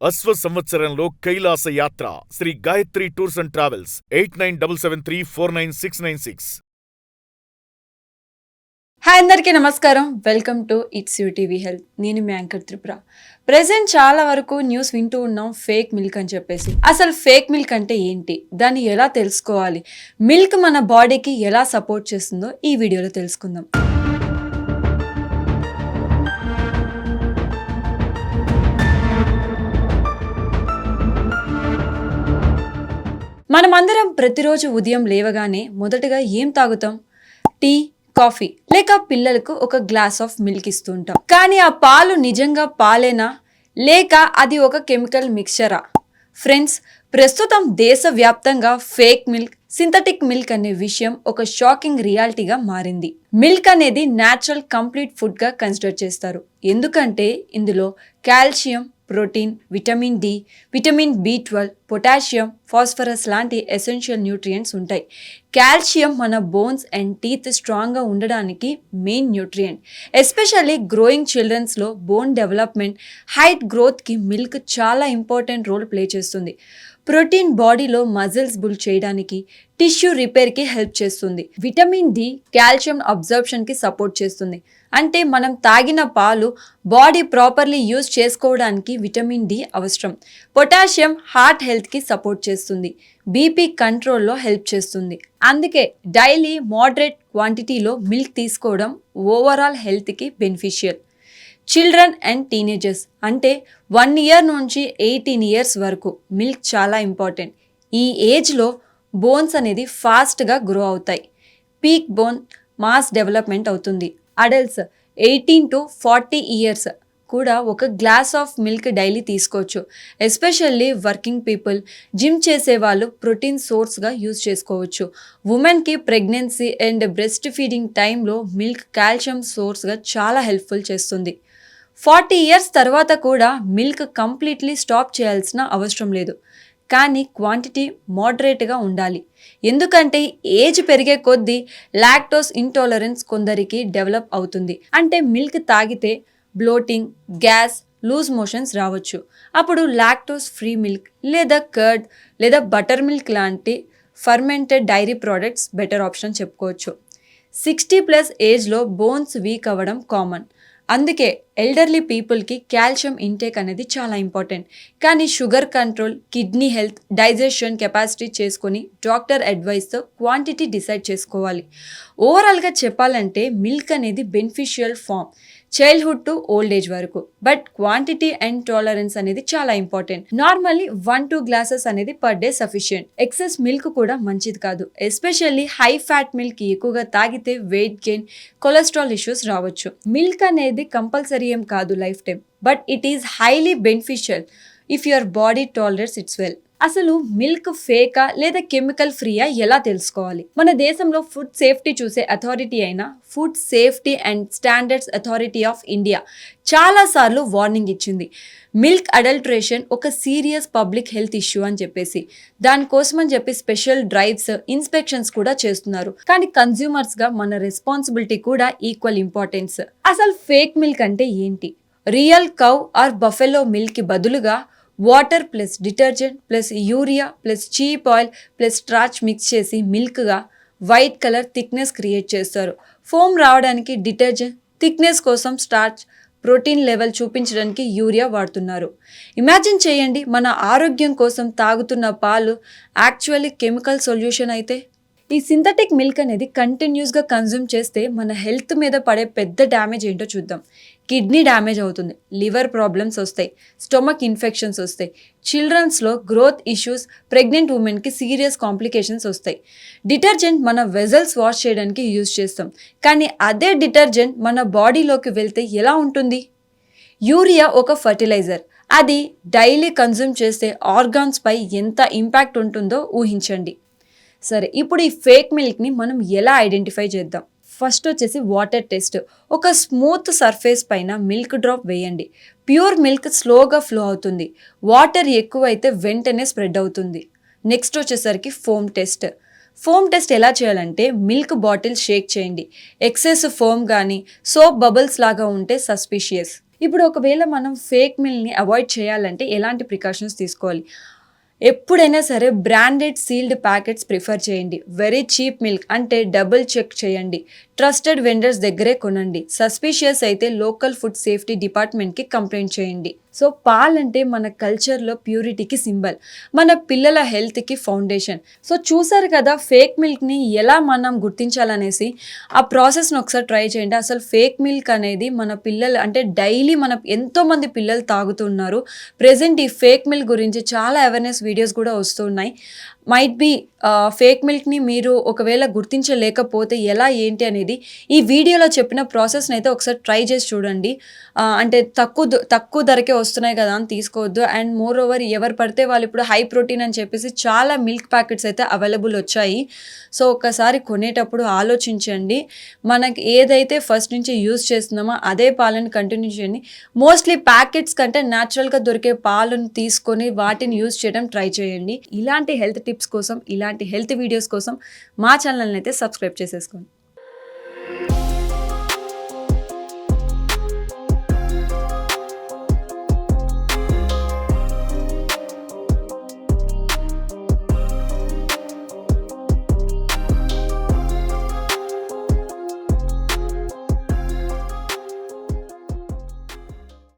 అశ్వ సంవత్సరంలో కైలాస యాత్ర Shri Gayatri tours and travels 8977349696. Hi అందరికీ నమస్కారం. Welcome to it's you TV health. నేను మీ యాంకర్ త్రిపుర. ప్రెసెంట్ చాలా వరకు న్యూస్ వింటూ ఉన్నాం ఫేక్ మిల్క్ అని చెప్పేసి. అసలు ఫేక్ మిల్క్ అంటే ఏంటి, దాన్ని ఎలా తెలుసుకోవాలి, మిల్క్ మన బాడీకి ఎలా సపోర్ట్ చేస్తుందో ఈ వీడియోలో తెలుసుకుందాం. మనమందరం ప్రతిరోజు ఉదయం లేవగానే మొదటగా ఏం తాగుతాం? టీ, కాఫీ లేక పిల్లలకు ఒక గ్లాస్ ఆఫ్ మిల్క్ ఇస్తూ ఉంటాం. కానీ ఆ పాలు నిజంగా పాలేనా లేక అది ఒక కెమికల్ మిక్చరా? ఫ్రెండ్స్, ప్రస్తుతం దేశవ్యాప్తంగా ఫేక్ మిల్క్, సింథటిక్ మిల్క్ అనే విషయం ఒక షాకింగ్ రియాలిటీగా మారింది. మిల్క్ అనేది న్యాచురల్ కంప్లీట్ ఫుడ్గా కన్సిడర్ చేస్తారు. ఎందుకంటే ఇందులో calcium, protein, vitamin D, vitamin B12, potassium, phosphorus లాంటి ఎసెన్షియల్ న్యూట్రియంట్స్ ఉంటాయి. కాల్షియం మన బోన్స్ అండ్ టీత్ స్ట్రాంగ్గా ఉండడానికి మెయిన్ న్యూట్రియంట్. ఎస్పెషల్లీ గ్రోయింగ్ చిల్డ్రన్స్లో బోన్ డెవలప్మెంట్, హైట్ గ్రోత్కి మిల్క్ చాలా ఇంపార్టెంట్ రోల్ ప్లే చేస్తుంది. ప్రోటీన్ బాడీలో మజిల్స్ బిల్డ్ చేయడానికి, టిష్యూ రిపేర్కి హెల్ప్ చేస్తుంది. విటమిన్ డి కాల్షియం అబ్జర్ప్షన్కి సపోర్ట్ చేస్తుంది. అంటే మనం తాగిన పాలు బాడీ ప్రాపర్లీ యూజ్ చేసుకోవడానికి విటమిన్ డి అవసరం. పొటాషియం హార్ట్ హెల్త్కి సపోర్ట్ చేస్తుంది, బీపీ కంట్రోల్లో హెల్ప్ చేస్తుంది. అందుకే డైలీ మోడరేట్ క్వాంటిటీలో మిల్క్ తీసుకోవడం ఓవరాల్ హెల్త్కి బెనిఫిషియల్. చిల్డ్రన్ అండ్ టీనేజర్స్ అంటే 1 year నుంచి 18 years వరకు మిల్క్ చాలా ఇంపార్టెంట్. ఈ ఏజ్లో బోన్స్ అనేది ఫాస్ట్గా గ్రో అవుతాయి. పీక్ బోన్ మాస్ డెవలప్మెంట్ అవుతుంది. అడల్ట్స్ 18 to 40 years కూడా ఒక గ్లాస్ ఆఫ్ మిల్క్ డైలీ తీసుకోవచ్చు. ఎస్పెషల్లీ వర్కింగ్ పీపుల్, జిమ్ చేసేవాళ్ళు ప్రోటీన్ సోర్స్గా యూజ్ చేసుకోవచ్చు. ఉమెన్కి ప్రెగ్నెన్సీ అండ్ బ్రెస్ట్ ఫీడింగ్ టైంలో మిల్క్ కాల్షియం సోర్స్గా చాలా హెల్ప్ఫుల్ చేస్తుంది. 40 years తర్వాత కూడా మిల్క్ కంప్లీట్లీ స్టాప్ చేయాల్సిన అవసరం లేదు. కానీ క్వాంటిటీ మోడరేట్గా ఉండాలి. ఎందుకంటే ఏజ్ పెరిగే కొద్దీ లాక్టోస్ ఇంటాలరెన్స్ కొందరికి డెవలప్ అవుతుంది. అంటే మిల్క్ తాగితే బ్లోటింగ్, గ్యాస్, లూజ్ మోషన్స్ రావచ్చు. అప్పుడు లాక్టోస్ ఫ్రీ మిల్క్ లేదా కర్డ్ లేదా బటర్ మిల్క్ లాంటి fermented dairy products better option చెప్పుకోవచ్చు. 60+ ఏజ్లో బోన్స్ వీక్ అవ్వడం కామన్. అందుకే ఎల్డర్లీ పీపుల్కి కాల్షియం ఇంటేక్ అనేది చాలా ఇంపార్టెంట్. కానీ sugar control, kidney health, digestion capacity చేసుకొని డాక్టర్ అడ్వైస్తో క్వాంటిటీ డిసైడ్ చేసుకోవాలి. ఓవరాల్గా చెప్పాలంటే మిల్క్ అనేది beneficial from childhood to old age వరకు. బట్ క్వాంటిటీ అండ్ టాలరెన్స్ అనేది చాలా ఇంపార్టెంట్. నార్మల్లీ 1-2 glasses అనేది per day sufficient. Excess milk కూడా మంచిది కాదు. ఎస్పెషల్లీ హై ఫ్యాట్ మిల్క్ ఎక్కువగా తాగితే వెయిట్ గెయిన్, కొలెస్ట్రాల్ ఇష్యూస్ రావచ్చు. మిల్క్ అనేది కంపల్సరీ ఏం కాదు life time, but it is highly beneficial if your body tolerates it's well. అసలు మిల్క్ ఫేకా లేదా కెమికల్ ఫ్రీయా ఎలా తెలుసుకోవాలి? మన దేశంలో ఫుడ్ సేఫ్టీ చూసే అథారిటీ అయిన food safety and standards authority of India చాలాసార్లు వార్నింగ్ ఇచ్చింది. మిల్క్ అడల్ట్రేషన్ ఒక సీరియస్ పబ్లిక్ హెల్త్ ఇష్యూ అని చెప్పేసి. దానికోసం అని చెప్పి స్పెషల్ డ్రైవ్స్, ఇన్స్పెక్షన్స్ కూడా చేస్తున్నారు. కానీ కన్జ్యూమర్స్గా మన రెస్పాన్సిబిలిటీ కూడా ఈక్వల్ ఇంపార్టెన్స్. అసలు ఫేక్ మిల్క్ అంటే ఏంటి? రియల్ కౌ ఆర్ బఫెలో మిల్క్కి బదులుగా water plus detergent plus urea plus cheap oil plus starch mix చేసి మిల్క్గా వైట్ కలర్ థిక్నెస్ క్రియేట్ చేస్తారు. ఫోమ్ రావడానికి డిటర్జెంట్, థిక్నెస్ కోసం స్టార్చ్, ప్రోటీన్ లెవెల్ చూపించడానికి యూరియా వాడుతున్నారు. ఇమాజిన్ చేయండి, మన ఆరోగ్యం కోసం తాగుతున్న పాలు యాక్చువల్లీ కెమికల్ సొల్యూషన్ అయితే. ఈ సింథటిక్ మిల్క్ అనేది కంటిన్యూస్గా కన్జ్యూమ్ చేస్తే మన హెల్త్ మీద పడే పెద్ద డ్యామేజ్ ఏంటో చూద్దాం. కిడ్నీ డ్యామేజ్ అవుతుంది, లివర్ ప్రాబ్లమ్స్ వస్తాయి, స్టొమక్ ఇన్ఫెక్షన్స్ వస్తాయి, చిల్డ్రన్స్లో గ్రోత్ ఇష్యూస్, ప్రెగ్నెంట్ ఉమెన్కి సీరియస్ కాంప్లికేషన్స్ వస్తాయి. డిటర్జెంట్ మన వెజల్స్ వాష్ చేయడానికి యూజ్ చేస్తాం. కానీ అదే డిటర్జెంట్ మన బాడీలోకి వెళ్తే ఎలా ఉంటుంది? యూరియా ఒక ఫర్టిలైజర్. అది డైలీ కన్జ్యూమ్ చేస్తే ఆర్గాన్స్పై ఎంత ఇంపాక్ట్ ఉంటుందో ఊహించండి. సరే, ఇప్పుడు ఈ ఫేక్ మిల్క్ని మనం ఎలా ఐడెంటిఫై చేద్దాం? ఫస్ట్ వచ్చేసి వాటర్ టెస్ట్. ఒక స్మూత్ సర్ఫేస్ పైన మిల్క్ డ్రాప్ వేయండి. ప్యూర్ మిల్క్ స్లోగా ఫ్లో అవుతుంది. వాటర్ ఎక్కువైతే వెంటనే స్ప్రెడ్ అవుతుంది. నెక్స్ట్ వచ్చేసరికి ఫోమ్ టెస్ట్. ఫోమ్ టెస్ట్ ఎలా చేయాలంటే మిల్క్ బాటిల్ షేక్ చేయండి. ఎక్సెస్ ఫోమ్ కానీ సోప్ బబుల్స్ లాగా ఉంటే సస్పిషియస్. ఇప్పుడు ఒకవేళ మనం ఫేక్ మిల్క్ని అవాయిడ్ చేయాలంటే ఎలాంటి ప్రికాషన్స్ తీసుకోవాలి? ఎప్పుడైనా సరే బ్రాండెడ్ సీల్డ్ ప్యాకెట్స్ ప్రిఫర్ చేయండి. వెరీ చీప్ మిల్క్ అంటే డబుల్ చెక్ చేయండి. ట్రస్టెడ్ వెండర్స్ దగ్గరే కొనండి. సస్పిషియస్ అయితే లోకల్ ఫుడ్ సేఫ్టీ డిపార్ట్మెంట్కి కంప్లైంట్ చేయండి. సో పాలంటే మన కల్చర్లో ప్యూరిటీకి సింబల్, మన పిల్లల హెల్త్కి ఫౌండేషన్. సో చూసారు కదా ఫేక్ మిల్క్ని ఎలా మనం గుర్తించాలనేసి. ఆ ప్రాసెస్ని ఒకసారి ట్రై చేయండి. అసలు ఫేక్ మిల్క్ అనేది మన పిల్లలు అంటే డైలీ మన ఎంతోమంది పిల్లలు తాగుతున్నారు. ప్రెజెంట్ ఈ ఫేక్ మిల్క్ గురించి చాలా అవేర్నెస్ వీడియోస్ కూడా వస్తున్నాయి. మైట్ బీ ఫేక్ మిల్క్ని మీరు ఒకవేళ గుర్తించలేకపోతే ఎలా ఏంటి అనేది ఈ వీడియోలో చెప్పిన ప్రాసెస్ని అయితే ఒకసారి ట్రై చేసి చూడండి. అంటే తక్కువ ధరకే వస్తున్నాయి కదా అని తీసుకోవద్దు. అండ్ మోర్ ఓవర్ ఎవరు పడితే వాళ్ళు ఇప్పుడు హై ప్రోటీన్ అని చెప్పేసి చాలా మిల్క్ ప్యాకెట్స్ అయితే అవైలబుల్ వచ్చాయి. సో ఒకసారి కొనేటప్పుడు ఆలోచించండి. మనకి ఏదైతే ఫస్ట్ నుంచి యూజ్ చేస్తున్నామో అదే పాలను కంటిన్యూ చేయండి. మోస్ట్లీ ప్యాకెట్స్ కంటే న్యాచురల్గా దొరికే పాలను తీసుకొని వాటిని యూజ్ చేయడం ట్రై చేయండి. ఇలాంటి హెల్త్ టిప్స్ కోసం, ఇలాంటి హెల్త్ వీడియోస్ కోసం మా ఛానల్ని అయితే సబ్స్క్రైబ్ చేసేసుకోండి.